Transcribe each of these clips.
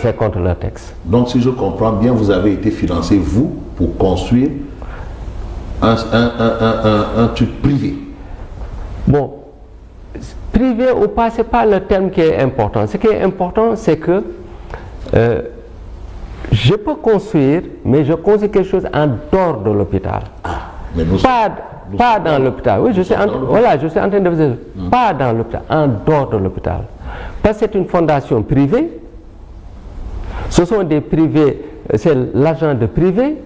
C'est contre leur texte. Donc, si je comprends bien, vous avez été financé, vous, pour construire un truc privé. Bon, privé ou pas, ce n'est pas le terme qui est important. Ce qui est important, c'est que je peux construire, mais je construis quelque chose en dehors de l'hôpital. Pas dans l'hôpital. Oui, je suis en train de vous dire, pas dans l'hôpital, en dehors de l'hôpital. Parce que c'est une fondation privée. Ce sont des privés, c'est l'argent de privés.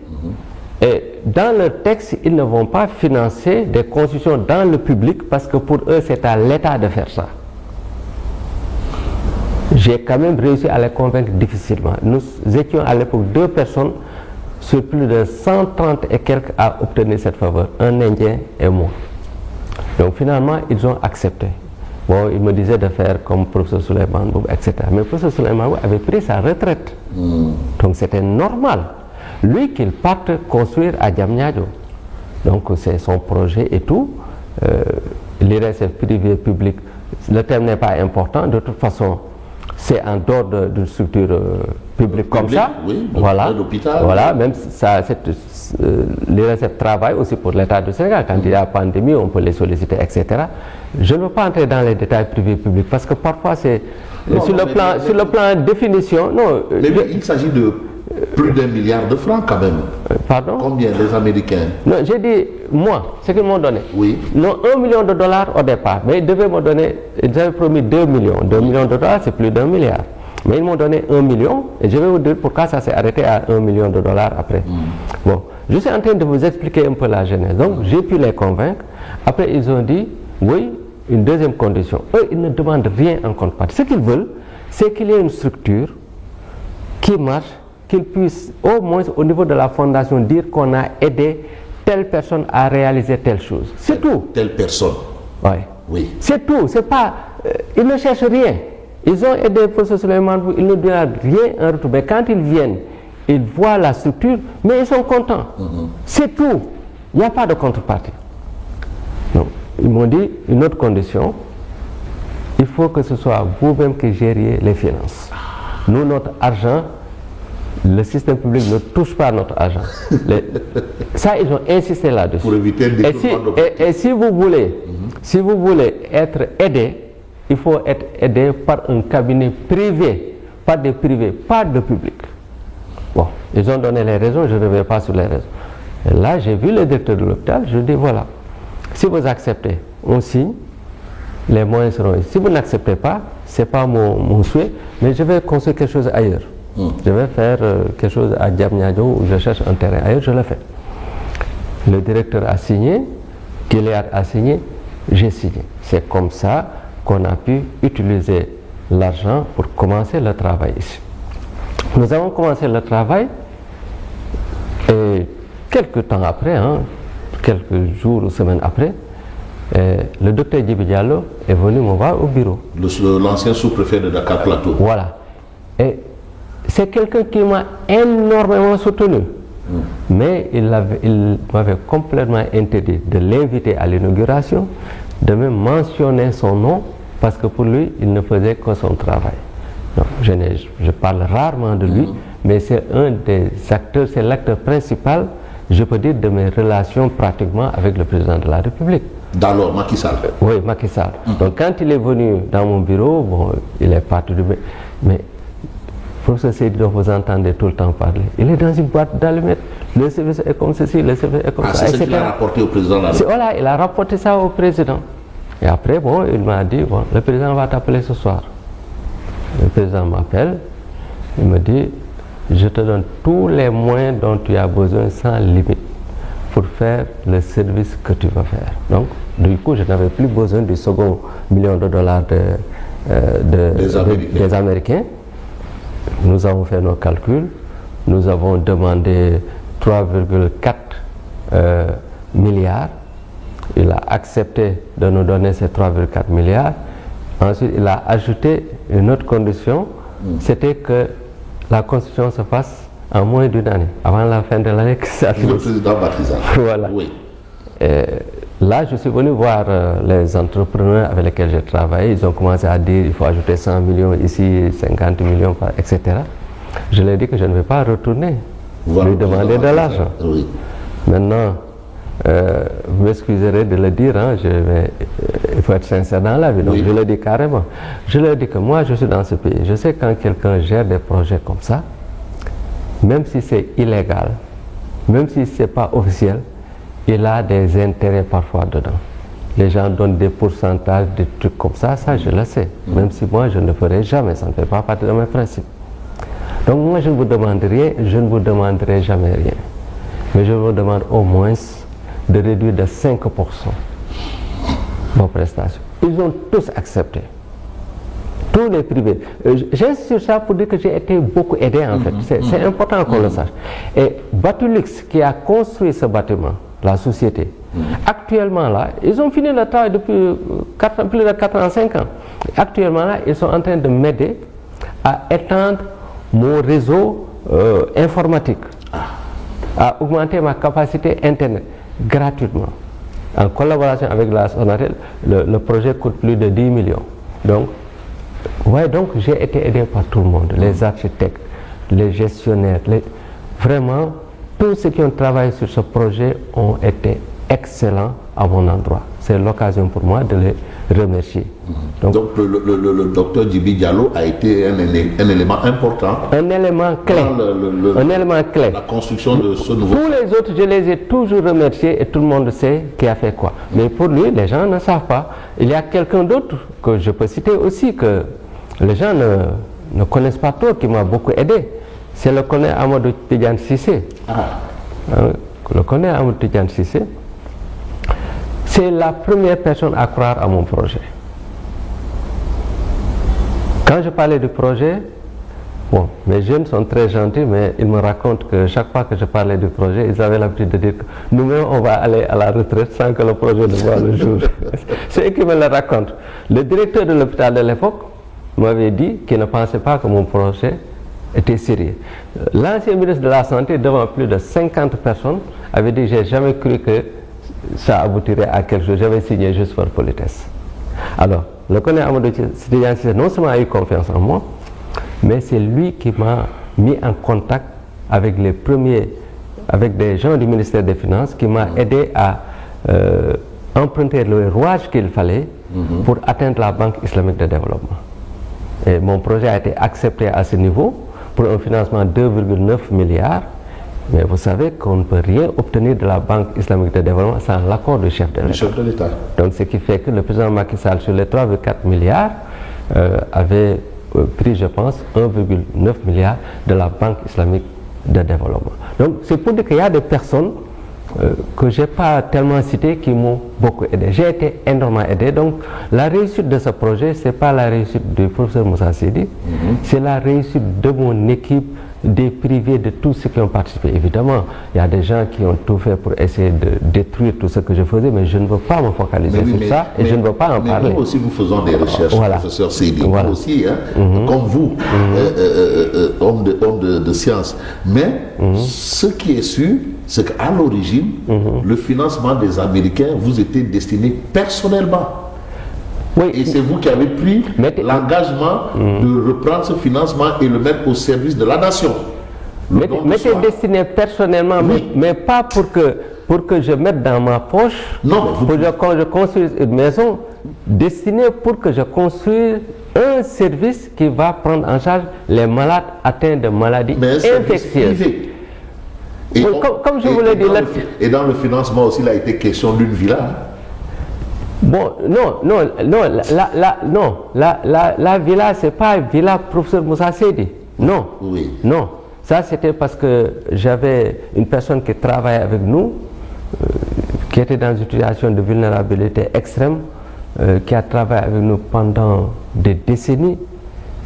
Et dans leur texte, ils ne vont pas financer des constructions dans le public parce que pour eux, c'est à l'État de faire ça. J'ai quand même réussi à les convaincre difficilement. Nous étions à l'époque 2 personnes sur plus de 130 et quelques à obtenir cette faveur, un Indien et moi. Donc finalement, ils ont accepté. Bon, ils me disaient de faire comme professeur Souleymane Boub, etc. Mais le professeur Souleymane Boub avait pris sa retraite. Donc c'était normal. Lui qu'il parte construire à Diamniadio. Donc c'est son projet et tout. L'IRSF privé, public, le terme n'est pas important. De toute façon, c'est en dehors d'une structure publique comme ça. Oui, voilà, l'hôpital. Voilà, même ça, l'IRSF travaille aussi pour l'État du Sénégal. Quand il y a pandémie, on peut les solliciter, etc. Je ne veux pas entrer dans les détails privés publics parce que parfois c'est sur le plan définition. Non, mais il s'agit de plus d'1 milliard de francs quand même. Pardon? Combien les Américains? Non, j'ai dit moi, ce qu'ils m'ont donné. Oui. Non, $1 million au départ, mais ils devaient me donner, ils avaient promis 2 millions. 2 millions de dollars, c'est plus d'1 milliard. Mais ils m'ont donné 1 million, et je vais vous dire pourquoi ça s'est arrêté à $1 million après. Bon, je suis en train de vous expliquer un peu la genèse. Donc, j'ai pu les convaincre. Après, ils ont dit, oui, une deuxième condition. Eux, ils ne demandent rien en contrepartie. Ce qu'ils veulent, c'est qu'il y ait une structure qui marche, qu'ils puissent, au moins au niveau de la fondation, dire qu'on a aidé telle personne à réaliser telle chose. C'est tout. Telle personne. Ouais. Oui. C'est tout. C'est pas, ils ne cherchent rien. Ils ont aidé le professeur Souleymane Boub, ils ne demandent rien en retour. Mais quand ils viennent, ils voient la structure, mais ils sont contents. C'est tout. Il n'y a pas de contrepartie. Donc, ils m'ont dit une autre condition, il faut que ce soit vous-même qui gériez les finances. Nous, notre argent, le système public ne touche pas notre argent. Ça, ils ont insisté là-dessus. Pour éviter le détournement et si vous voulez être aidé, il faut être aidé par un cabinet privé, pas de privé, pas de public. Bon, ils ont donné les raisons, je ne reviens pas sur les raisons. Et là, j'ai vu le directeur de l'hôpital, je dis voilà, si vous acceptez, on signe, les moyens seront ici. Si vous n'acceptez pas, ce n'est pas mon souhait, mais je vais construire quelque chose ailleurs. Je vais faire quelque chose à Diamniadio où je cherche un terrain ailleurs, je le fais. Le directeur a signé, Gilead a signé, j'ai signé. C'est comme ça qu'on a pu utiliser l'argent pour commencer le travail ici. Nous avons commencé le travail et quelques temps après, quelques jours ou semaines après, le docteur Djibi Diallo est venu me voir au bureau. L'ancien sous-préfet de Dakar Plateau. Voilà. Et c'est quelqu'un qui m'a énormément soutenu. Mais il m'avait complètement interdit de l'inviter à l'inauguration, de même mentionner son nom, parce que pour lui, il ne faisait que son travail. Donc, je parle rarement de lui, mais c'est un des acteurs, c'est l'acteur principal, je peux dire, de mes relations pratiquement avec le président de la République. D'alors, Macky Sall. Oui, Macky Sall. Donc quand il est venu dans mon bureau, bon, il est parti de... Mais professeur Seydou, vous entendez tout le temps parler. Il est dans une boîte d'allumettes. Le service est comme ceci, le service est comme ça, c'est ce qu'il a rapporté au président de la République. Voilà, il a rapporté ça au président. Et après, bon, il m'a dit, bon, le président va t'appeler ce soir. Le président m'appelle, il me dit, je te donne tous les moyens dont tu as besoin sans limite pour faire le service que tu vas faire. Donc, du coup, je n'avais plus besoin du second $1 million des Américains. Nous avons fait nos calculs, nous avons demandé 3,4 milliards. Il a accepté de nous donner ces 3,4 milliards. Ensuite, il a ajouté une autre condition, c'était que la construction se fasse en moins d'1 année, avant la fin de l'année que ça finisse. Le président Macky Sall. Voilà. Oui. Là, je suis venu voir les entrepreneurs avec lesquels j'ai travaillé. Ils ont commencé à dire il faut ajouter 100 millions ici, 50 millions, etc. Je leur ai dit que je ne vais pas retourner lui demander de l'argent. Oui. Maintenant, vous m'excuserez de le dire, hein, il faut être sincère dans la vie, donc oui. Je le dis carrément. Je leur dis que moi, je suis dans ce pays. Je sais quand quelqu'un gère des projets comme ça, même si c'est illégal, même si ce n'est pas officiel, il a des intérêts parfois dedans. Les gens donnent des pourcentages, des trucs comme ça je le sais. Même si moi, je ne le ferai jamais, ça ne fait pas partie de mes principes. Donc moi, je ne vous demande rien, je ne vous demanderai jamais rien. Mais je vous demande au moins de réduire de 5% vos prestations. Ils ont tous accepté. Tous les privés. J'insiste sur ça pour dire que j'ai été beaucoup aidé en fait. C'est important qu'on le sache. Et Batulux, qui a construit ce bâtiment, la société, actuellement là, ils ont fini le travail depuis plus de 4 ans, 5 ans. Actuellement là, ils sont en train de m'aider à étendre mon réseau informatique, à augmenter ma capacité Internet gratuitement. En collaboration avec la Sonatel, le projet coûte plus de 10 millions. Donc, ouais, donc j'ai été aidé par tout le monde, les architectes, les gestionnaires, vraiment, tous ceux qui ont travaillé sur ce projet ont été excellents à mon endroit. C'est l'occasion pour moi de les remercier. Donc le docteur Djibi Diallo a été un élément important. Un élément clé. Un élément clé. La construction de ce nouveau. Tous les autres, je les ai toujours remerciés et tout le monde sait qui a fait quoi. Mais pour lui, les gens ne savent pas. Il y a quelqu'un d'autre que je peux citer aussi, que les gens ne connaissent pas trop, qui m'a beaucoup aidé. C'est le colonel Amadou Tidjane Sissé. Le colonel Amadou Tidjane Sissé, c'est la première personne à croire à mon projet. Quand je parlais du projet, bon, mes jeunes sont très gentils, mais ils me racontent que chaque fois que je parlais du projet, ils avaient l'habitude de dire que nous-mêmes, on va aller à la retraite sans que le projet ne voie le jour. C'est eux qui me le racontent. Le directeur de l'hôpital de l'époque m'avait dit qu'il ne pensait pas que mon projet était sérieux. L'ancien ministre de la Santé, devant plus de 50 personnes, avait dit « j'ai jamais cru que ça aboutirait à quelque chose, j'avais signé juste par politesse ». Alors, le colonel Amadou Tidjane Sissé non seulement a eu confiance en moi, mais c'est lui qui m'a mis en contact avec avec des gens du ministère des Finances, qui m'a aidé à emprunter le rouage qu'il fallait pour atteindre la Banque islamique de développement. Et mon projet a été accepté à ce niveau pour un financement de 2,9 milliards. Mais vous savez qu'on ne peut rien obtenir de la Banque islamique de développement sans l'accord du chef de l'État. Donc ce qui fait que le président Macky Sall, sur les 3,4 milliards, avait pris, je pense, 1,9 milliard de la Banque islamique de développement. Donc c'est pour dire qu'il y a des personnes que je n'ai pas tellement citées qui m'ont beaucoup aidé. J'ai été énormément aidé. Donc la réussite de ce projet, ce n'est pas la réussite du professeur Moussa Seydi, c'est la réussite de mon équipe, des privés, de tous ceux qui ont participé. Évidemment, il y a des gens qui ont tout fait pour essayer de détruire tout ce que je faisais, mais je ne veux pas me focaliser sur ça et je ne veux pas en parler. Nous aussi, nous faisons des recherches, professeur Seydi, nous aussi, hein, comme vous, homme de science. Mais ce qui est sûr, c'est qu'à l'origine, le financement des Américains vous était destiné personnellement. Oui. Et c'est vous qui avez pris l'engagement de reprendre ce financement et le mettre au service de la nation. Mais c'est destiné personnellement, mais pas pour que je mette dans ma poche, non, pour que je construise une maison, destinée pour que je construise un service qui va prendre en charge les malades atteints de maladies infectieuses. Et comme je vous l'ai dit, et dans le financement aussi, il a été question d'une villa. Bon, la villa, c'est pas villa professeur Moussa Seydi. Non, non. Ça, c'était parce que j'avais une personne qui travaillait avec nous, qui était dans une situation de vulnérabilité extrême, qui a travaillé avec nous pendant des décennies,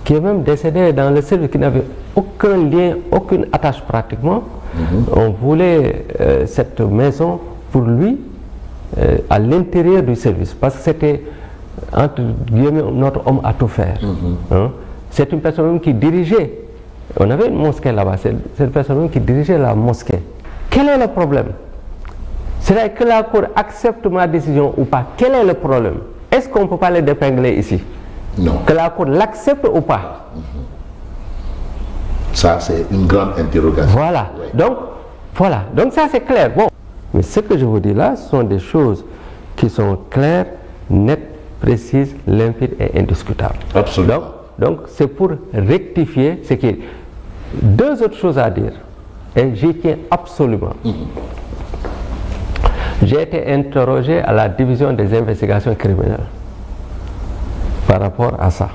qui est même décédé dans le service, qui n'avait aucun lien, aucune attache pratiquement. On voulait cette maison pour lui, à l'intérieur du service, parce que c'était entre guillemets notre homme à tout faire. C'est une personne qui dirigeait, on avait une mosquée là-bas, c'est une personne qui dirigeait la mosquée. Quel est le problème? C'est-à-dire que la Cour accepte ma décision ou pas. Quel est le problème? Est-ce qu'on ne peut pas les dépingler ici? Non. Que la Cour l'accepte ou pas? Ça, c'est une grande interrogation. Voilà. Ouais. Donc ça, c'est clair. Bon. Mais ce que je vous dis là, ce sont des choses qui sont claires, nettes, précises, limpides et indiscutables. Absolument. Donc c'est pour rectifier ce qui est. Deux autres choses à dire, et j'y tiens absolument. J'ai été interrogé à la division des investigations criminelles par rapport à ça.